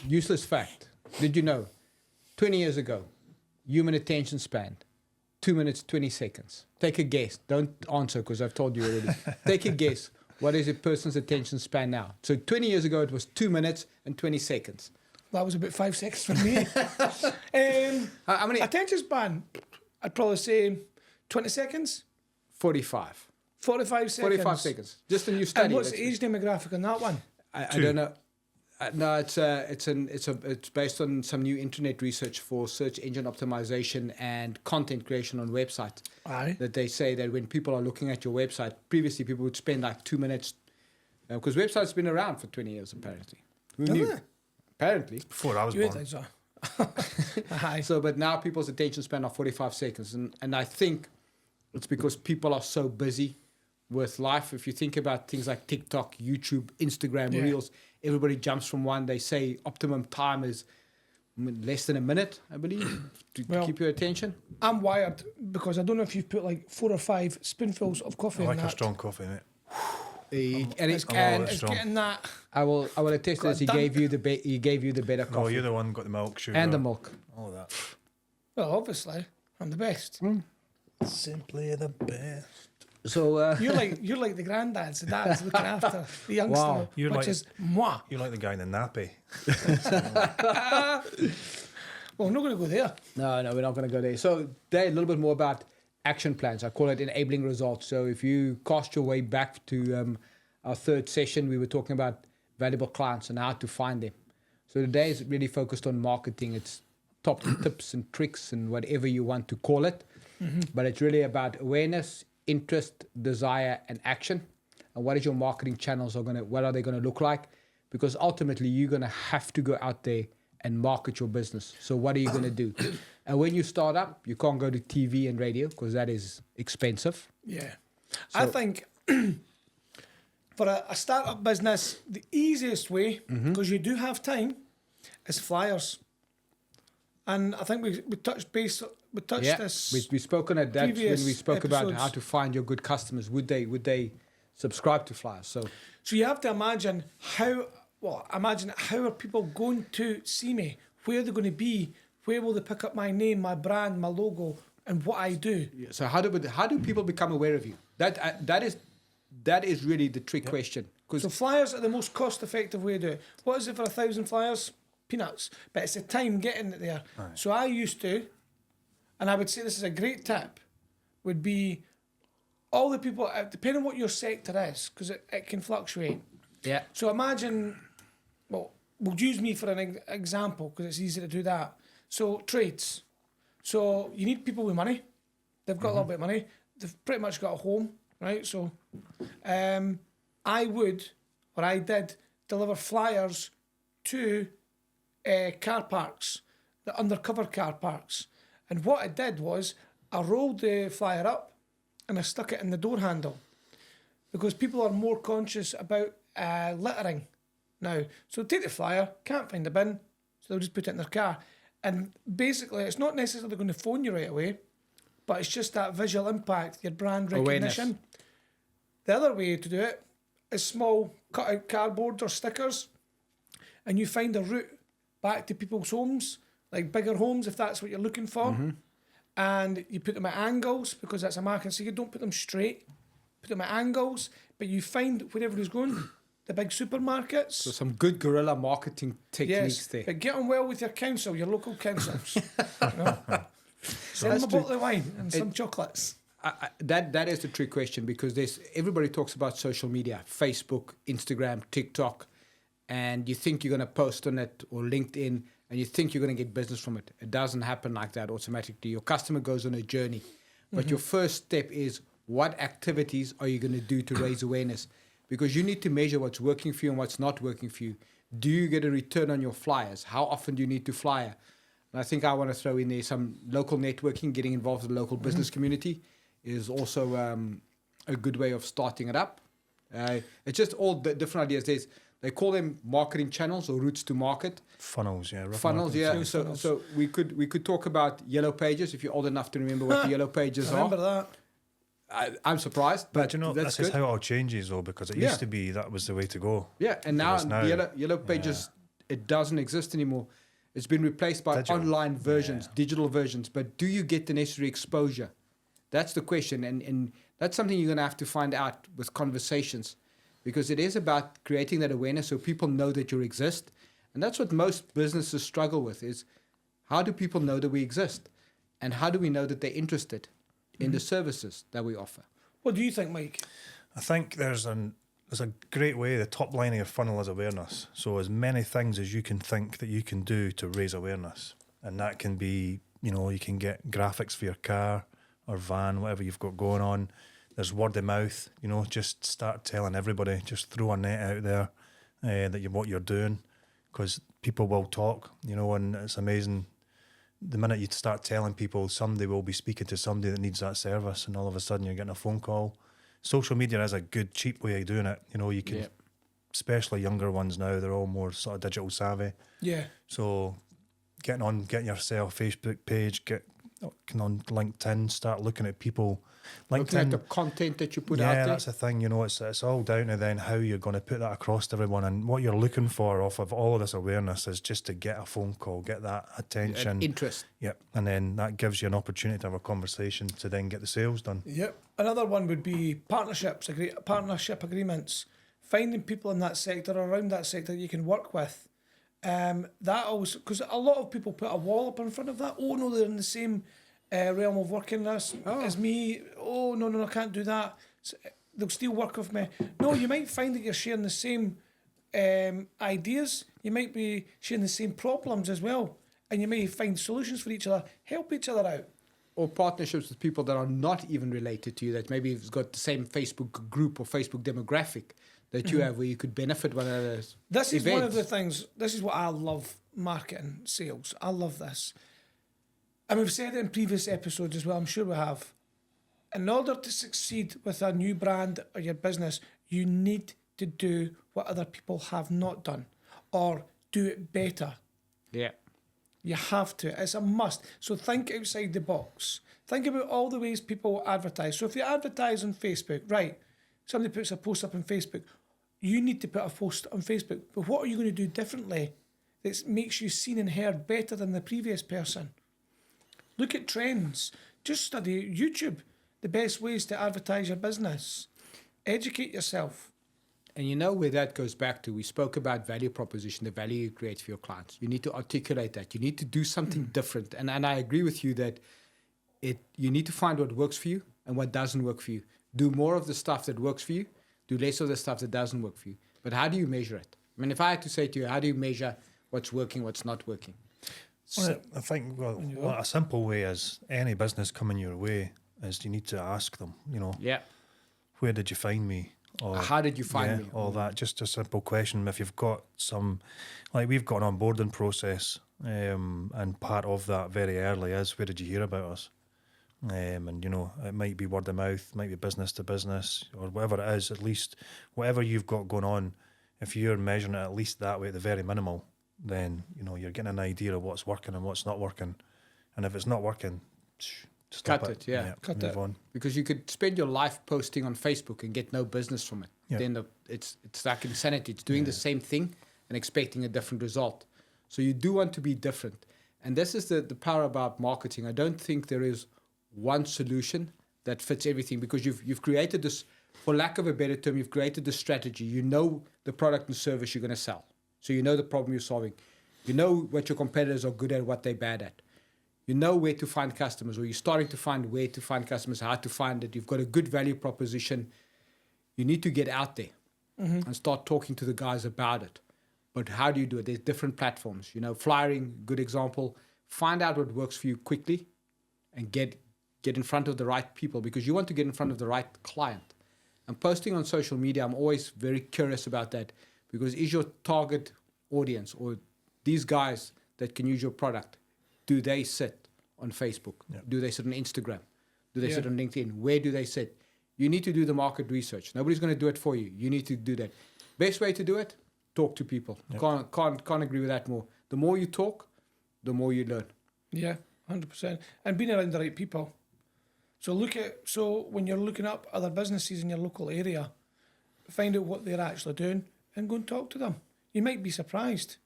Useless fact. Did you know? 20 years ago, human attention span, 2 minutes, 20 seconds. Take a guess. Don't answer because I've told you already. Take a guess. What is a person's attention span now? So 20 years ago, it was 2 minutes and 20 seconds. That was about 5 seconds for me. How many? Attention span, I'd probably say 20 seconds. 45. 45 seconds. 45 seconds. Just a new study. And what's the age demographic on that one? I don't know. No, it's based on some new internet research for search engine optimization and content creation on websites. Aye. That they say that when people are looking at your website, previously people would spend like 2 minutes, because websites been around for 20 years apparently. Who knew? Apparently. Before I was You born. think so? Aye. So, but now people's attention span are 45 seconds, and I think it's because people are so busy with life. If you think about things like TikTok, YouTube, Instagram, Reels, everybody jumps from one. They say optimum time is less than a minute, I believe, to keep your attention. I'm wired because I don't know if you've put like 4 or 5 spoonfuls of coffee I in like that. a strong coffee, mate. It's strong. getting that. I will attest Got this. He done. gave you the better coffee. Oh, you're the one got the milk, sugar. And the milk. All that. Well, obviously, I'm the best. Simply the best. So You're like the granddads, the dads looking after the youngster, Wow. You're which like- is moi. You're like the guy in the nappy. Well, I'm not going to go there. no, we're not going to go there. So today, a little bit more about action plans. I call it enabling results. So if you cast your way back to our third session, we were talking about valuable clients and how to find them. So today is really focused on marketing. It's top tips and tricks and whatever you want to call it. But it's really about awareness, interest, desire, and action. And what is your marketing channels what are they going to look like? Because ultimately you're going to have to go out there and market your business. So what are you going to do? And when you start up, you can't go to TV and radio because that is expensive. Yeah. I think for a startup business, the easiest way, because you do have time, is flyers. And I think we touched this. We spoke on it that when previous we spoke about episodes. how to find your good customers. Would they subscribe to flyers? So you have to imagine how are people going to see me? Where are they going to be? Where will they pick up my name, my brand, my logo, and what I do? yeah, so how do people become aware of you? That is really the trick question. Because So flyers are the most cost-effective way to do it. What is it for 1,000 flyers? Peanuts. But it's the time getting it there. Aye. So I used to, and I would say this is a great tip, would be all the people, depending on what your sector is, because it can fluctuate. yeah, So imagine, well, we'll use me for an example because it's easy to do that. So trades. So you need people with money. They've got a little bit of money. They've pretty much got a home, right? So I did deliver flyers to car parks, the undercover car parks. And what I did was I rolled the flyer up and I stuck it in the door handle because people are more conscious about littering now. So take the flyer, can't find the bin, so they'll just put it in their car. And basically, it's not necessarily going to phone you right away, but it's just that visual impact, your brand recognition. Awareness. The other way to do it is small cut-out cardboard or stickers, and you find a route back to people's homes, like bigger homes if that's what you're looking for. And you put them at angles because that's a marketing secret. Don't put them straight. Put them at angles, but you find wherever he's going, the big supermarkets. so some good guerrilla marketing techniques Yes, there. but get on well with your council, your local councils. You know? Send them a That's bottle of wine and some chocolates. That is the trick question because everybody talks about social media, Facebook, Instagram, TikTok, and you think you're going to post on it or LinkedIn and you think you're going to get business from it. It doesn't happen like that automatically. Your customer goes on a journey. But your first step is what activities are you going to do to raise awareness? Because you need to measure what's working for you and what's not working for you. Do you get a return on your flyers? How often do you need to flyer? And I think I want to throw in there some local networking, getting involved with the local business community is also a good way of starting it up. It's just all the different ideas. They call them marketing channels or routes to market. Funnels, yeah. Funnels, yeah. So we could talk about yellow pages if you're old enough to remember what the yellow pages Remember are. that? I'm surprised, but you know, that's this is good. how it all changes, though, because it used to be that was the way to go. Yeah, and now Whereas now- the yellow pages it doesn't exist anymore. It's been replaced by Digital. online versions, Yeah. digital versions. But do you get the necessary exposure? That's the question. And that's something you're going to have to find out with conversations, because it is about creating that awareness so people know that you exist. And that's what most businesses struggle with, is how do people know that we exist? And how do we know that they're interested in the services that we offer? What do you think, Mike? I think there's a great way. The top line of your funnel is awareness. So as many things as you can think that you can do to raise awareness, and that can be, you can get graphics for your car or van, whatever you've got going on. There's word of mouth. Just start telling everybody. Just throw a net out there that what you're doing, because people will talk. And it's amazing. The minute you start telling people, somebody will be speaking to somebody that needs that service, and all of a sudden you're getting a phone call. Social media is a good, cheap way of doing it. You can, especially younger ones now, they're all more sort of digital savvy. Yeah. So getting yourself a Facebook page, get on LinkedIn, start looking at people. Looking at LinkedIn, the content that you put out yeah, there. that's the thing. It's all down to then how you're going to put that across to everyone, and what you're looking for off of all of this awareness is just to get a phone call, get that attention, And interest. Yep, and then that gives you an opportunity to have a conversation to then get the sales done. Yep. Another one would be partnership agreements. Finding people in that sector or around that sector you can work with. That always, because a lot of people put a wall up in front of that. Oh no, they're in the same realm of working as me. Oh no, I can't do that. So, they'll still work with me. No, you might find that you're sharing the same ideas. You might be sharing the same problems as well, and you may find solutions for each other. Help each other out. Or partnerships with people that are not even related to you, that maybe has got the same Facebook group or Facebook demographic that you have, where you could benefit one another's This is one of events. the things. This is what I love: marketing, sales. I love this, and we've said it in previous episodes as well. I'm sure we have. In order to succeed with a new brand or your business, you need to do what other people have not done, or do it better. Yeah. You have to. It's a must. So think outside the box. Think about all the ways people advertise. So if you advertise on Facebook, right, somebody puts a post up on Facebook, you need to put a post on Facebook. But what are you going to do differently that makes you seen and heard better than the previous person? Look at trends. Just study YouTube, the best ways to advertise your business. Educate yourself. And where that goes back to, we spoke about value proposition, the value you create for your clients. You need to articulate that. You need to do something different. And I agree with you that you need to find what works for you and what doesn't work for you. Do more of the stuff that works for you. Do less of the stuff that doesn't work for you. But how do you measure it? I mean, if I had to say to you, how do you measure what's working, what's not working? Well, I think a simple way is any business coming your way is you need to ask them, Yeah. where did you find me? Or How did you find me? All that. Just a simple question. If you've got we've got an onboarding process, and part of that very early is, where did you hear about us? And it might be word of mouth, might be business to business, or whatever it is. At least whatever you've got going on, if you're measuring it at least that way at the very minimal, then you're getting an idea of what's working and what's not working. And if it's not working, stop Cut it, yeah. Cut move it. on. Because you could spend your life posting on Facebook and get no business from it. Yeah. Then it's like insanity. It's doing the same thing and expecting a different result. So you do want to be different. And this is the power about marketing. I don't think there is one solution that fits everything, because you've created this, for lack of a better term, you've created the strategy. You know the product and service you're going to sell. So you know the problem you're solving. You know what your competitors are good at, what they're bad at. You know where to find customers, or you're starting to find where to find customers, how to find it. You've got a good value proposition. You need to get out there and start talking to the guys about it. But how do you do it? There's different platforms. Flyering, good example. Find out what works for you quickly and get in front of the right people, because you want to get in front of the right client. And posting on social media, I'm always very curious about that, because is your target audience, or these guys that can use your product, do they sit on Facebook? Yeah. Do they sit on Instagram? Do they Yeah. sit on LinkedIn? Where do they sit? You need to do the market research. Nobody's going to do it for you. You need to do that. Best way to do it, talk to people. Yep. Can't agree with that more. The more you talk, the more you learn. Yeah, 100%. And being around the right people. So when you're looking up other businesses in your local area, find out what they're actually doing and go and talk to them. You might be surprised.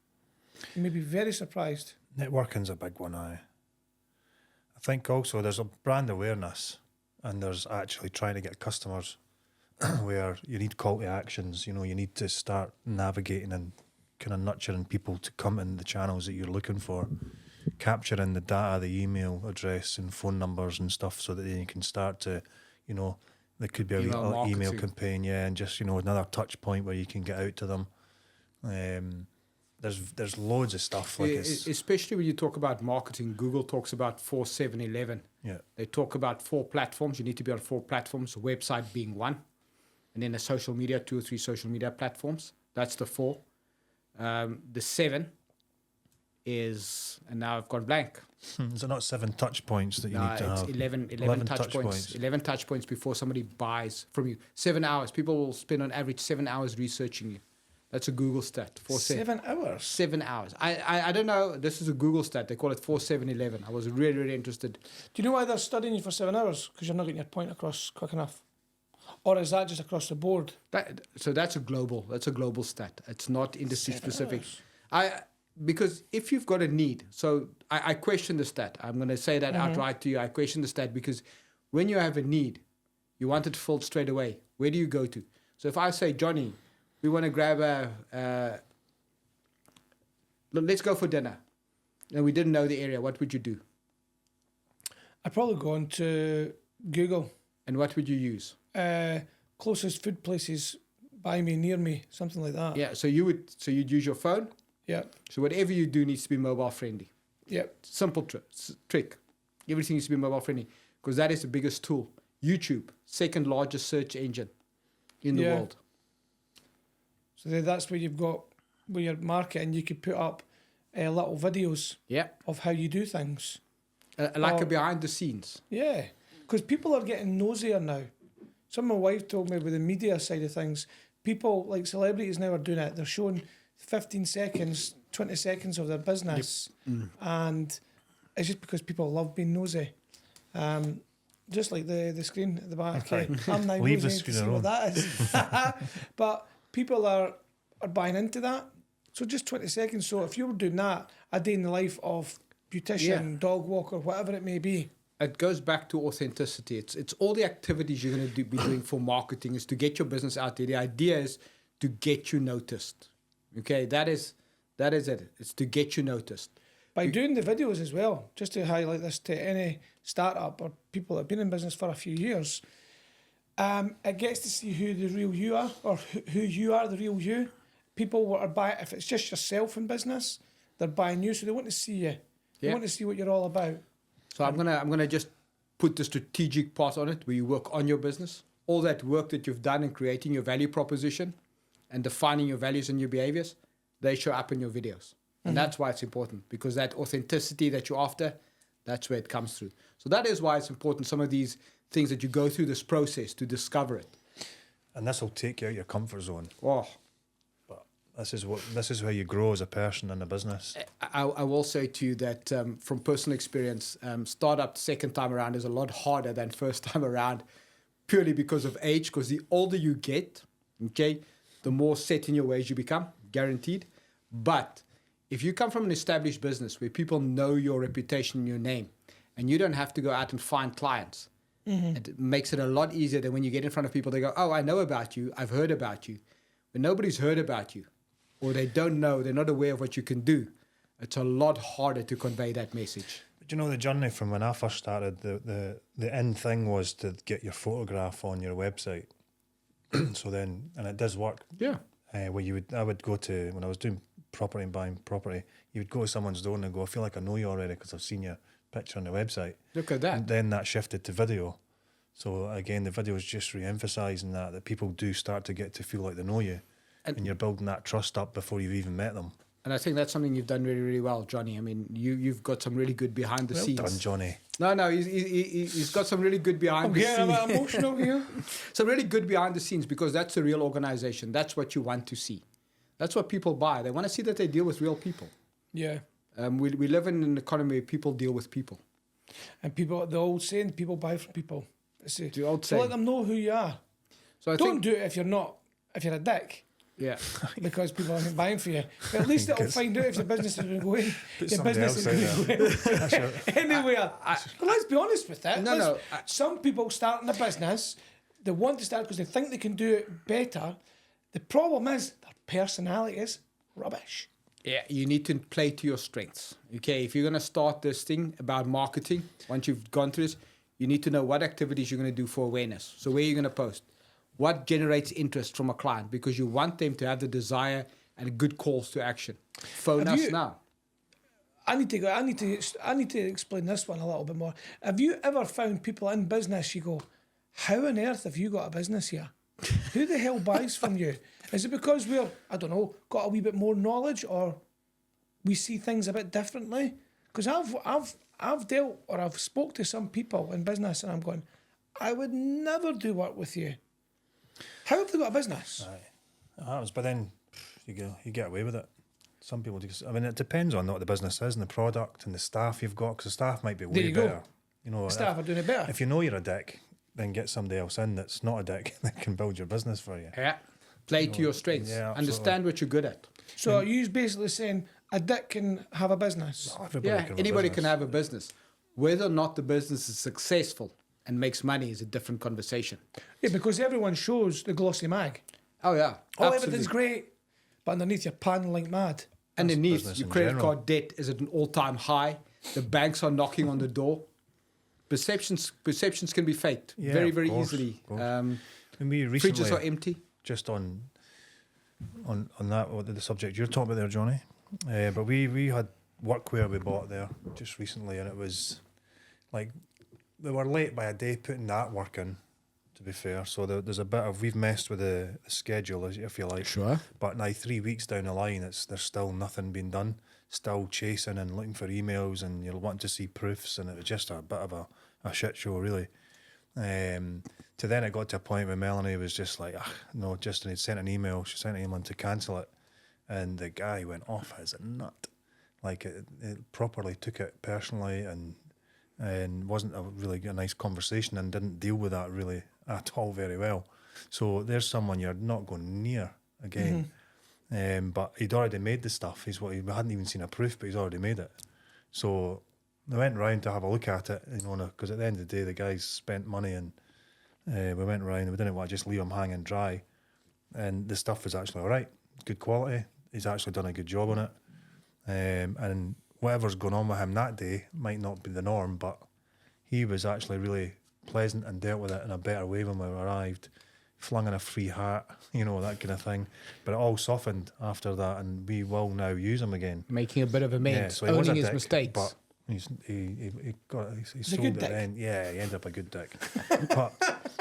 You may be very surprised. Networking's a big one, I think also there's a brand awareness and there's actually trying to get customers where you need call to actions, you know, you need to start navigating and kind of nurturing people to come in the channels that you're looking for, capturing the data, the email address and phone numbers and stuff so that then you can start to, you know, there could be a Email email marketing. campaign, yeah, and just, you know, another touch point where you can get out to them. There's loads of stuff like Especially when you talk about marketing, Google talks about 4-7-11. yeah. They talk about 4 platforms. You need to be on 4 platforms, a website being one, and then a social media, 2 or 3 social media platforms. That's the 4. The 7 is, and now I've gone blank. Is it not 7 touch points that you No, need to it's have? 11 touch points. 11 touch points before somebody buys from you. 7 hours. People will spend on average 7 hours researching you. That's a Google stat. 7 hours. 7 hours. I don't know. This is a Google stat. They call it 4-7-11. I was really, really interested. Do you know why they're studying you for 7 hours? Because you're not getting your point across quick enough. Or is that just across the board? So that's a global stat. It's not industry 7 specific. hours. Because if you've got a need, so I question the stat. I'm going to say that outright to you. I question the stat because when you have a need, you want it filled straight away. Where do you go to? So if I say, Johnny, we want to grab let's go for dinner, and we didn't know the area, what would you do? I'd probably go on to Google. And what would you use? Closest food places by me, near me, something like that. Yeah, so you'd use your phone. Yeah. So whatever you do needs to be mobile friendly. Yeah. Simple trick. Everything needs to be mobile friendly because that is the biggest tool. YouTube, second largest search engine in the world. So that's where you've got where you're marketing. You could put up little videos Yeah, of how you do things. like a behind the scenes. Yeah, because people are getting nosier now. Some of my wife told me with the media side of things, people like celebrities now are doing it. They're showing 15 seconds, 20 seconds of their business. And it's just because people love being nosy. Just like the screen at the back. Okay. I'm now Leave the nosy to screen see alone. what that is. But people are buying into that. So just 20 seconds. So if you were doing that, a day in the life of beautician, dog walker, whatever it may be. It goes back to authenticity. It's all the activities you're going to be doing for marketing is to get your business out there. The idea is to get you noticed. Okay, that is it. It's to get you noticed. By doing the videos as well, just to highlight this to any startup or people that have been in business for a few years, it gets to see who the real you are or who you are, the real you. People are buying, if it's just yourself in business, they're buying you, so they want to see you. They want to see what you're all about. So I'm gonna just put the strategic part on it, where you work on your business. All that work that you've done in creating your value proposition and defining your values and your behaviors, they show up in your videos. And that's why it's important, because that authenticity that you're after, that's where it comes through. So that is why it's important, some of these things that you go through this process to discover it. And this will take you out of your comfort zone. Oh, But this is how you grow as a person in a business. I will say to you that from personal experience, startup second time around is a lot harder than first time around, purely because of age, because the older you get, okay, the more set in your ways you become, guaranteed. But if you come from an established business where people know your reputation and your name, and you don't have to go out and find clients, it makes it a lot easier than when you get in front of people, they go, oh, I know about you, I've heard about you. When nobody's heard about you, or they don't know, they're not aware of what you can do, it's a lot harder to convey that message. But you know, the journey from when I first started, the end thing was to get your photograph on your website. So then, and it does work. Yeah. Where I would go to, when I was doing property and buying property, you would go to someone's door and they'd go, I feel like I know you already because I've seen your picture on the website. Look at that. And then that shifted to video. So again, the video is just re-emphasising that people do start to get to feel like they know you. And you're building that trust up before you've even met them. And I think that's something you've done really, really well, Johnny. I mean, you've got some really good behind the scenes. Well done, Johnny. No, he's got some really good behind the I'm scenes. getting emotional here. Some really good behind the scenes, because that's a real organization. That's what you want to see. That's what people buy. They want to see that they deal with real people. Yeah. We live in an economy where people deal with people. And people, the old saying, people buy from people. The old So saying. let them know who you are. So I Don't think, do it if you're a dick. Yeah. because people aren't buying for you. But at least it'll find out if your business is going to go in. Your somebody business is else going out to go in anywhere. But let's be honest with it. No. Some people starting a business, they want to start because they think they can do it better. The problem is their personality is rubbish. Yeah, you need to play to your strengths. Okay, if you're going to start this thing about marketing, once you've gone through this, you need to know what activities you're going to do for awareness. So where are you going to post? What generates interest from a client? Because you want them to have the desire and good calls to action. Phone us now. I need to explain this one a little bit more. Have you ever found people in business you go, how on earth have you got a business here? Who the hell buys from you? Is it because we're, I don't know, got a wee bit more knowledge, or we see things a bit differently? Because I've dealt, or I've spoke to some people in business and I'm going, I would never do work with you. How have they got a business? It happens, but then you get away with it. Some people do. I mean, it depends on what the business is and the product and the staff you've got, because the staff might be way better. You know, The staff are doing it better. if you know you're a dick, then get somebody else in that's not a dick that can build your business for you. Yeah. Play to your strengths. Yeah, Understand what you're good at. So are you basically saying a dick can have a business? Not everybody Yeah, can have a anybody business. can have a business. Whether or not the business is successful and makes money is a different conversation. Yeah, because everyone shows the glossy mag. Oh, yeah. Oh, absolutely. everything's great. But underneath you're panning like mad. Underneath, business your in credit general. card debt is at an all-time high. The banks are knocking on the door. Perceptions can be faked Yeah, very, of very course, easily. of course. And we recently, Fridges are empty. just on that, the subject you're talking about there, Johnny. But we had workwear we bought there just recently, and it was like we were late by a day putting that work in. To be fair, so there's a bit of we've messed with the schedule, if you like. Sure. But now 3 weeks down the line, there's still nothing being done. Still chasing and looking for emails, and you're wanting to see proofs, and it was just a bit of a shit show, really. To then it got to a point where Melanie was just like, no, just, and he'd sent an email. She sent an email to cancel it, and the guy went off as a nut. Like it properly took it personally, and wasn't a really nice conversation, and didn't deal with that really at all very well. So there's someone you're not going near again. But he'd already made the stuff. We hadn't even seen a proof, but he's already made it. So we went round to have a look at it, because at the end of the day, the guys spent money, and we went round. We didn't want to just leave him hanging dry, and the stuff was actually all right, good quality. He's actually done a good job on it, and whatever's going on with him that day might not be the norm, but he was actually really pleasant and dealt with it in a better way when we arrived. Flung in a free hat, that kind of thing. But it all softened after that, and we will now use him again. Making a bit of amends, so he was a owning his dick, mistakes. But he sold good it dick. then. Yeah, he ended up a good dick. But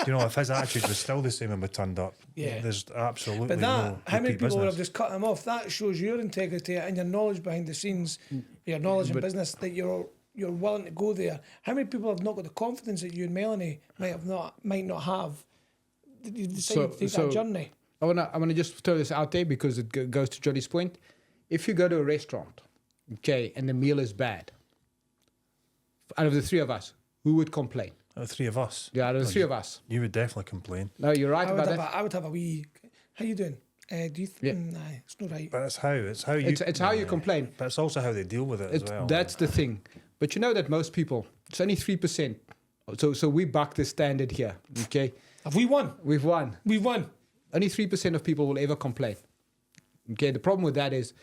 if his attitude was still the same when we turned up, there's absolutely But no how many repeat people would business. have just cut him off? That shows your integrity and your knowledge behind the scenes, your knowledge in business, that you're willing to go there. How many people have not got the confidence that you and Melanie might not have? You decided to take that journey. I wanna just throw this out there because it goes to Johnny's point. If you go to a restaurant, okay, and the meal is bad, out of the three of us, who would complain? Out of the three of us. Yeah, out of the three of us. You would definitely complain. No, you're right about that. I would have a wee. How you doing? Do you think? Nah, it's not right. But it's how you. It's how you complain. But it's also how they deal with it as well. That's the thing. But you know that most people, it's only 3%. So we buck the standard here, okay? Have we won? We've won. We've won. Only 3% of people will ever complain. Okay, the problem with that is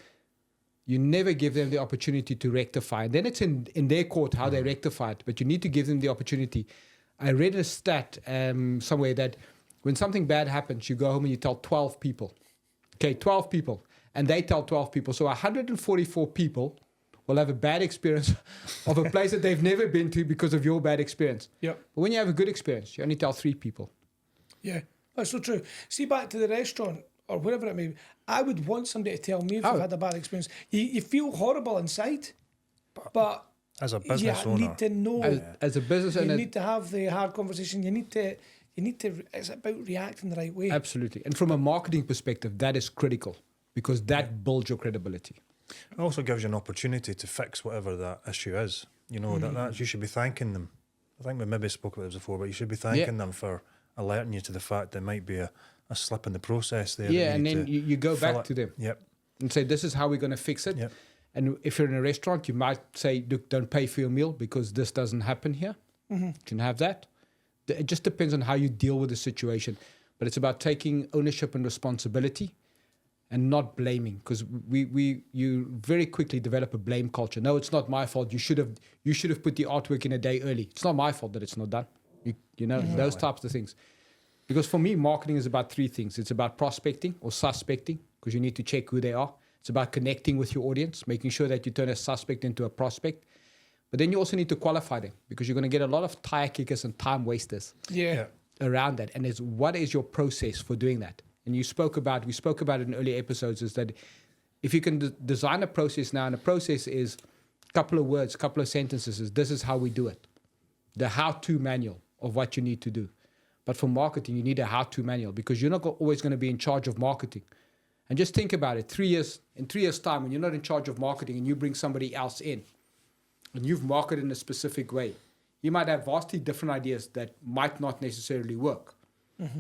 you never give them the opportunity to rectify. And then it's in their court how they rectify it, but you need to give them the opportunity. I read a stat somewhere that when something bad happens, you go home and you tell 12 people. Okay, 12 people. And they tell 12 people. So 144 people will have a bad experience of a place that they've never been to because of your bad experience. Yep. But when you have a good experience, you only tell 3 people. Yeah, that's so true. See, back to the restaurant or wherever it may be, I would want somebody to tell me if I've had a bad experience. You feel horrible inside, but as a business owner, you need to know. As a business you owner, need to have the hard conversation. You need to. It's about reacting the right way. absolutely. And from a marketing perspective, that is critical because that builds your credibility. it also gives you an opportunity to fix whatever that issue is. That you should be thanking them. I think we maybe spoke about this before, but you should be thanking them for alerting you to the fact there might be a slip in the process there. Yeah, that and need then to you go fill back it. to them Yep. and say, this is how we're going to fix it. Yep. And if you're in a restaurant, you might say, look, don't pay for your meal because this doesn't happen here. You can have that. It just depends on how you deal with the situation. But it's about taking ownership and responsibility and not blaming, because you very quickly develop a blame culture. No, it's not my fault. You should have put the artwork in a day early. It's not my fault that it's not done. You know, those types of things. Because for me, marketing is about three things. It's about prospecting or suspecting, because you need to check who they are. It's about connecting with your audience, making sure that you turn a suspect into a prospect. But then you also need to qualify them, because you're going to get a lot of tire kickers and time wasters around that. And it's what is your process for doing that? And we spoke about it in earlier episodes, is that if you can design a process now, and a process is a couple of words, a couple of sentences, is this is how we do it. The how-to manual of what you need to do. But for marketing, you need a how-to manual, because you're not always going to be in charge of marketing. And just think about it. In 3 years' time, when you're not in charge of marketing and you bring somebody else in, and you've marketed in a specific way, you might have vastly different ideas that might not necessarily work.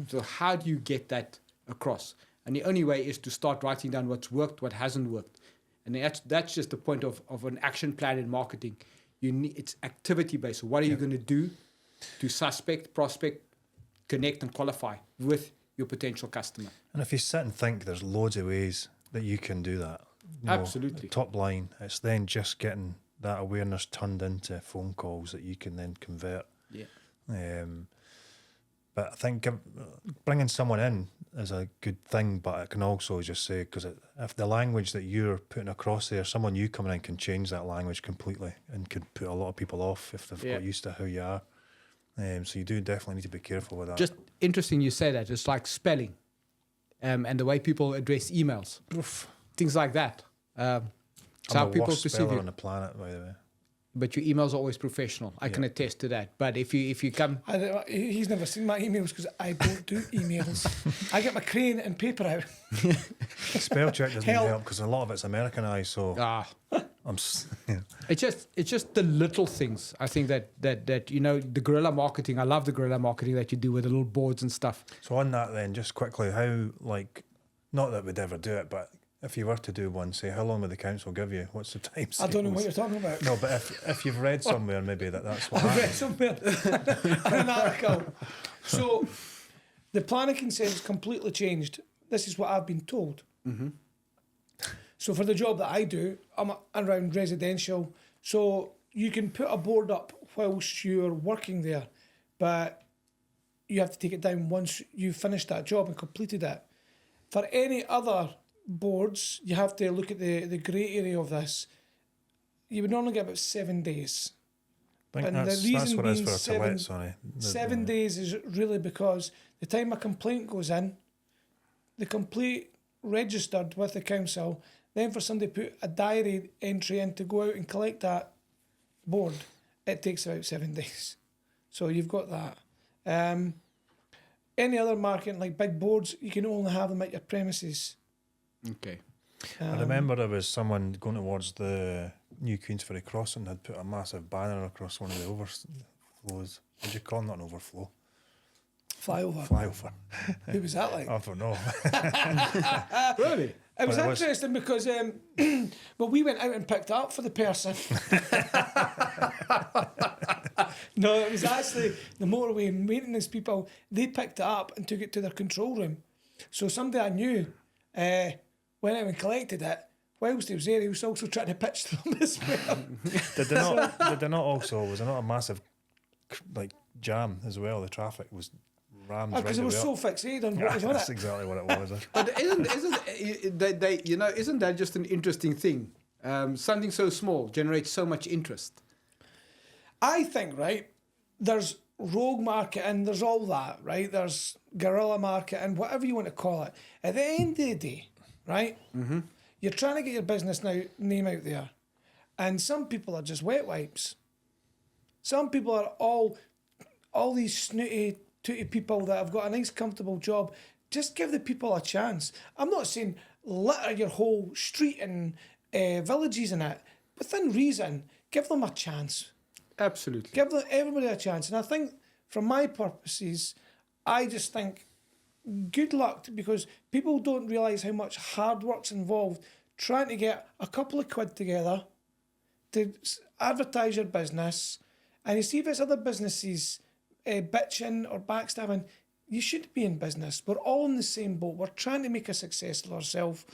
So how do you get that across? And the only way is to start writing down what's worked, what hasn't worked. And that's just the point of an action plan in marketing. It's activity-based. So what are you going to do to suspect, prospect, connect, and qualify with your potential customer? And if you sit and think, there's loads of ways that you can do that. You know, Absolutely. top line, it's then just getting that awareness turned into phone calls that you can then convert. Yeah. But I think bringing someone in is a good thing, but it can also just say, because if the language that you're putting across there, someone new coming in can change that language completely and could put a lot of people off if they've got used to how you are. So you do definitely need to be careful with that. Just interesting you say that. It's like spelling and the way people address emails. Things like that. It's how I'm the people worst perceive speller you. on the planet, by the way. But your emails are always professional. I can attest to that. But if you come... He's never seen my emails because I don't do emails. I get my crayon and paper out. Spell check doesn't Hell. help because a lot of it's Americanized, so It's just the little things. I think that you know, the guerrilla marketing. I love the guerrilla marketing that you do with the little boards and stuff. So on that then, just quickly, how, like, not that we'd ever do it, but if you were to do one, say, how long would the council give you? What's the time I don't know what you're talking about. No, but if you've read somewhere, maybe that's what I've read happens. somewhere an article. So the planning consent's completely changed. This is what I've been told. So for the job that I do, I'm around residential. So you can put a board up whilst you're working there, but you have to take it down once you've finished that job and completed it. For any other boards, you have to look at the grey area of this. You would normally get about 7 days. I think And that's the reason what it is being for a seven- toilet, sorry. 7 days is really because the time a complaint goes in, the complaint registered with the council, then for somebody to put a diary entry in to go out and collect that board, it takes about 7 days. So you've got that. Any other marketing, like big boards, you can only have them at your premises. Okay. I remember there was someone going towards the new Queensferry crossing had put a massive banner across one of the overflows. Would you call it not an overflow? Flyover. Who was that like? I don't know. Really? It was But it was- interesting because, well, we went out and picked it up for the person. No, it was actually the motorway maintenance people. They picked it up and took it to their control room. So somebody I knew went out and collected it. Whilst he was there, he was also trying to pitch them as well. Did they not also, was there not a massive like jam as well? The traffic was rammed right Because the it was way so up. fixated on what was on That's it. exactly what it was. But isn't that just an interesting thing? Something so small generates so much interest. I think, right, there's rogue marketing, there's all that, right? There's guerrilla marketing, whatever you want to call it. At the end of the day, right, you're trying to get your business name out there. And some people are just wet wipes. Some people are all these snooty, tooty people that have got a nice, comfortable job. Just give the people a chance. I'm not saying litter your whole street and villages in it. Within reason, give them a chance. Absolutely. Give everybody a chance. And I think, from my purposes, I just think good luck, because people don't realise how much hard work's involved trying to get a couple of quid together to advertise your business. And you see if it's other businesses bitching or backstabbing, you should be in business. We're all in the same boat. We're trying to make a success of ourselves.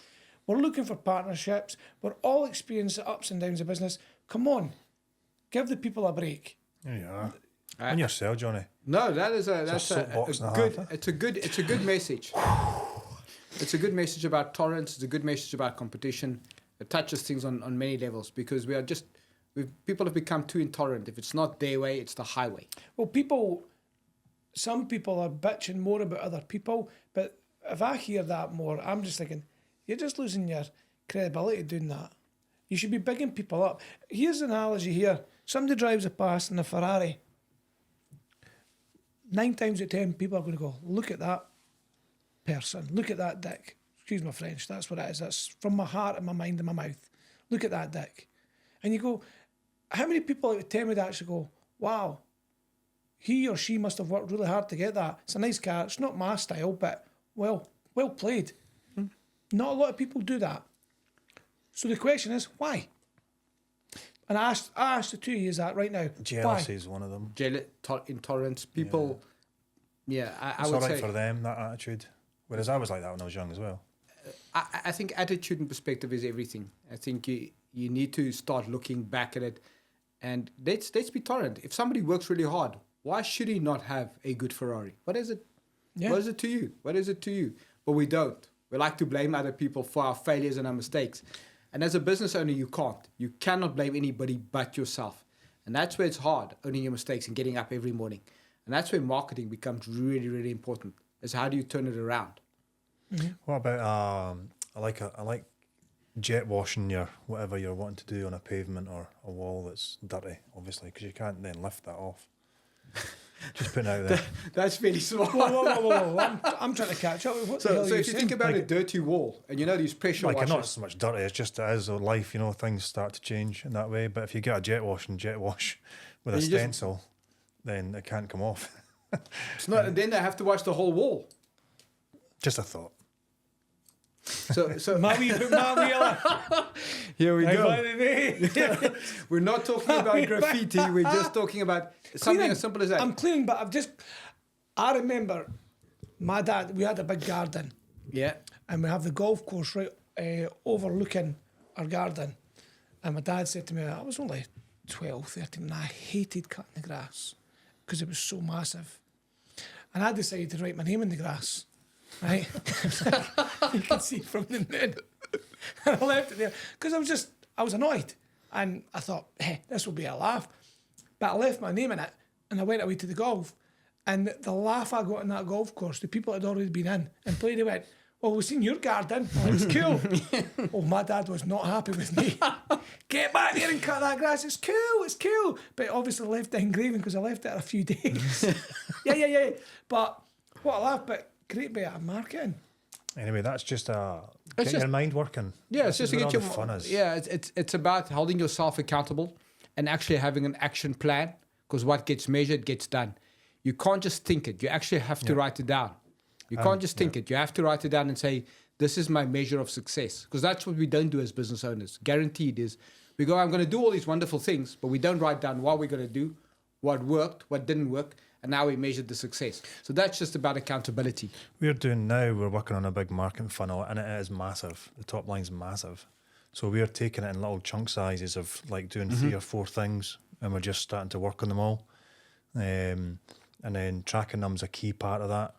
We're looking for partnerships. We're all experiencing the ups and downs of business. Come on, give the people a break. There you are. On yourself, Johnny. No, that's a soapbox and a good. half, It's a good message. It's a good message about tolerance. It's a good message about competition. It touches things on many levels, because people have become too intolerant. If it's not their way, it's the highway. Well, some people are bitching more about other people, but if I hear that more, I'm just thinking, you're just losing your credibility doing that. You should be bigging people up. Here's an analogy here. Somebody drives a past in a Ferrari. 9 times out of 10, people are going to go, look at that person. Look at that dick. Excuse my French. That's what it is. That's from my heart and my mind and my mouth. Look at that dick. And you go, how many people out of 10 would actually go, wow, he or she must have worked really hard to get that. It's a nice car. It's not my style, but well played. Not a lot of people do that. So the question is, why? And I asked the two of you that right now. Jealousy is one of them. Intolerance. People, I It's would all right say, for them, that attitude. Whereas I was like that when I was young as well. I think attitude and perspective is everything. I think you need to start looking back at it, and let's be tolerant. If somebody works really hard, why should he not have a good Ferrari? What is it? Yeah. What is it to you? What is it to you? But we don't. We like to blame other people for our failures and our mistakes. And as a business owner, you can't. You cannot blame anybody but yourself. And that's where it's hard, owning your mistakes and getting up every morning. And that's where marketing becomes really, really important, is how do you turn it around? Mm-hmm. What about I like jet washing your whatever you're wanting to do on a pavement or a wall that's dirty, obviously, because you can't then lift that off. Just putting it out there. That's really smart. Whoa. I'm trying to catch up with what the hell So are if you think saying? about a dirty wall, and you know these pressure Like, washers. not so much dirty, it's just as life, things start to change in that way. But if you get a jet wash with a And you just- stencil, then it can't come off. It's not. Then they have to wash the whole wall. Just a thought. So here we go. We're not talking about graffiti. We're just talking about something as simple as that. I'm cleaning, but I remember my dad, we had a big garden, Yeah. and we have the golf course right overlooking our garden. And my dad said to me, I was only 12, 13, and I hated cutting the grass because it was so massive. And I decided to write my name in the grass, right? You can see from the moon. And I left it there because I was annoyed. And I thought, hey, this will be a laugh. But I left my name in it and I went away to the golf. And the laugh I got in that golf course, the people had already been in and played, they went, well, we've seen your garden. Oh, it's cool. Oh, my dad was not happy with me. Get back there and cut that grass. It's cool. But obviously left the engraving because I left it a few days. Yeah. But what a laugh, but great bit of marketing. Anyway, that's just It's get your mind working. Yeah, This it's just is to where get all your the fun is. Yeah, it's about holding yourself accountable and actually having an action plan, because what gets measured gets done. You can't just think it. You actually have to write it down. You can't just think it. You have to write it down and say, this is my measure of success. Because that's what we don't do as business owners. Guaranteed is we go, I'm going to do all these wonderful things, but we don't write down what we're going to do, what worked, what didn't work, and now we measured the success. So that's just about accountability. We're working on a big marketing funnel, and it is massive. The top line's massive. So we're taking it in little chunk sizes of like doing 3 or 4 things, and we're just starting to work on them all. And then tracking them's a key part of that.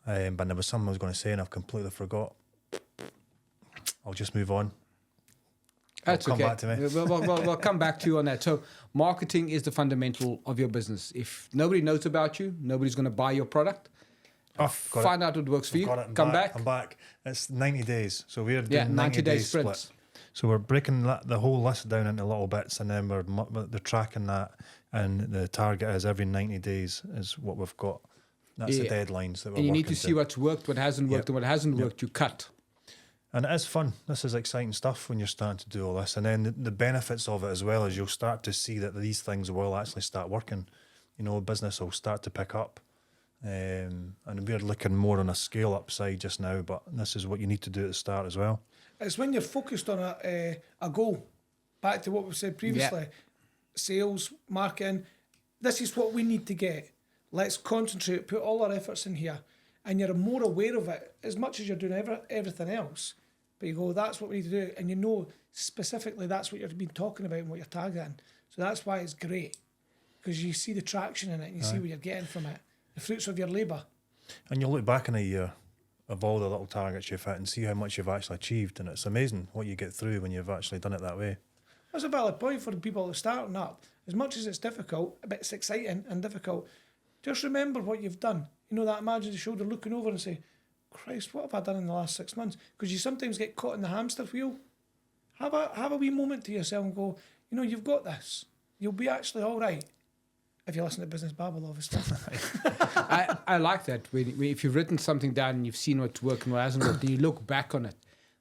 But there was something I was going to say and I've completely forgot. I'll just move on. That's Come okay. back to me. We'll come back to you on that. So marketing is the fundamental of your business. If nobody knows about you, nobody's going to buy your product. Find out what works for you. Come back. I'm back. It's 90 days. So we're doing 90 day split. sprints. So we're breaking the whole list down into little bits, and then we're tracking that, and the target is every 90 days is what we've got. That's the deadlines that we're And you need working to see what's worked, what hasn't worked, and what hasn't worked, you cut. And it is fun. This is exciting stuff when you're starting to do all this. And then the benefits of it as well is you'll start to see that these things will actually start working. Business will start to pick up. And we're looking more on a scale up side just now, but this is what you need to do at the start as well. It's when you're focused on a goal. Back to what we said previously, sales, marketing. This is what we need to get. Let's concentrate, put all our efforts in here, and you're more aware of it as much as you're doing everything else. But you go, that's what we need to do, and you know specifically that's what you've been talking about and what you're targeting. So that's why it's great, because you see the traction in it and you see what you're getting from it, the fruits of your labour. And you'll look back in a year of all the little targets you've hit and see how much you've actually achieved, and it's amazing what you get through when you've actually done it that way. That's a valid point for the people that are starting up. As much as it's difficult, a bit it's exciting and difficult, just remember what you've done. You know, that imagine the shoulder looking over and say, Christ, what have I done in the last 6 months? Because you sometimes get caught in the hamster wheel. Have a wee moment to yourself and go, you know, you've got this. You'll be actually all right. If you listen to Business Babble, obviously. I like that. If you've written something down and you've seen what's worked and what hasn't worked, and you look back on it,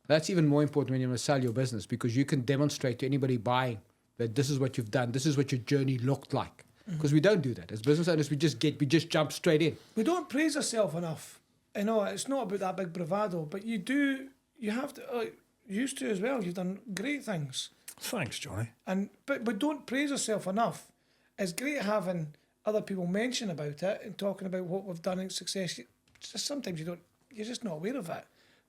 that's even more important when you want to sell your business, because you can demonstrate to anybody buying that this is what you've done, this is what your journey looked like. Because we don't do that. As business owners, we just jump straight in. We don't praise ourselves enough. I know it's not about that big bravado, but you have to, used to as well. You've done great things. Thanks, Johnny. But don't praise ourselves enough. It's great having other people mention about it and talking about what we've done in success. Just sometimes you're just not aware of it.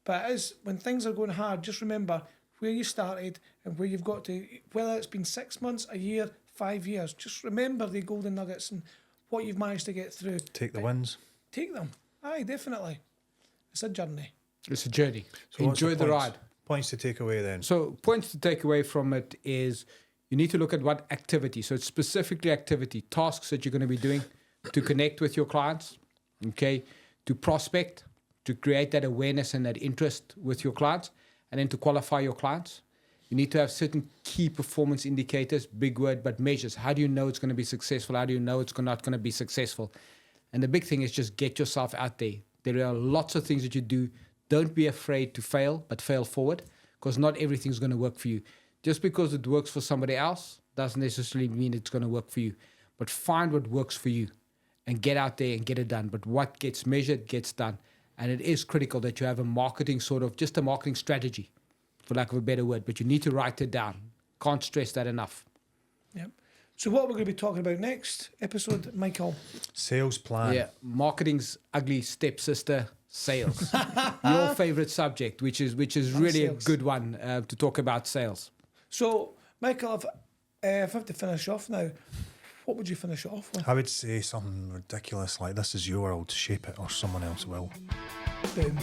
But it is, when things are going hard, just remember where you started and where you've got to, whether it's been 6 months, a year, 5 years, just remember the golden nuggets and what you've managed to get through. Take the wins. Take them. Aye, definitely. It's a journey. It's a journey. So Enjoy the points? ride. Points to take away then. So points to take away from it is you need to look at what activity. So it's specifically activity, tasks that you're going to be doing to connect with your clients, okay, to prospect, to create that awareness and that interest with your clients, and then to qualify your clients. You need to have certain key performance indicators, big word, but measures. How do you know it's going to be successful? How do you know it's not going to be successful? And the big thing is just get yourself out there. There are lots of things that you do. Don't be afraid to fail, but fail forward, because not everything's going to work for you. Just because it works for somebody else doesn't necessarily mean it's going to work for you. But find what works for you and get out there and get it done. But what gets measured gets done. And it is critical that you have a marketing strategy, for lack of a better word. But you need to write it down. Can't stress that enough. Yep. So what we're going to be talking about next episode, Michael? Sales plan. Yeah, marketing's ugly stepsister, sales. Your favorite subject, which is really sales. a good one to talk about sales. So, Michael, if I have to finish off now, what would you finish it off with? I would say something ridiculous like, this is your world, shape it or someone else will. Boom.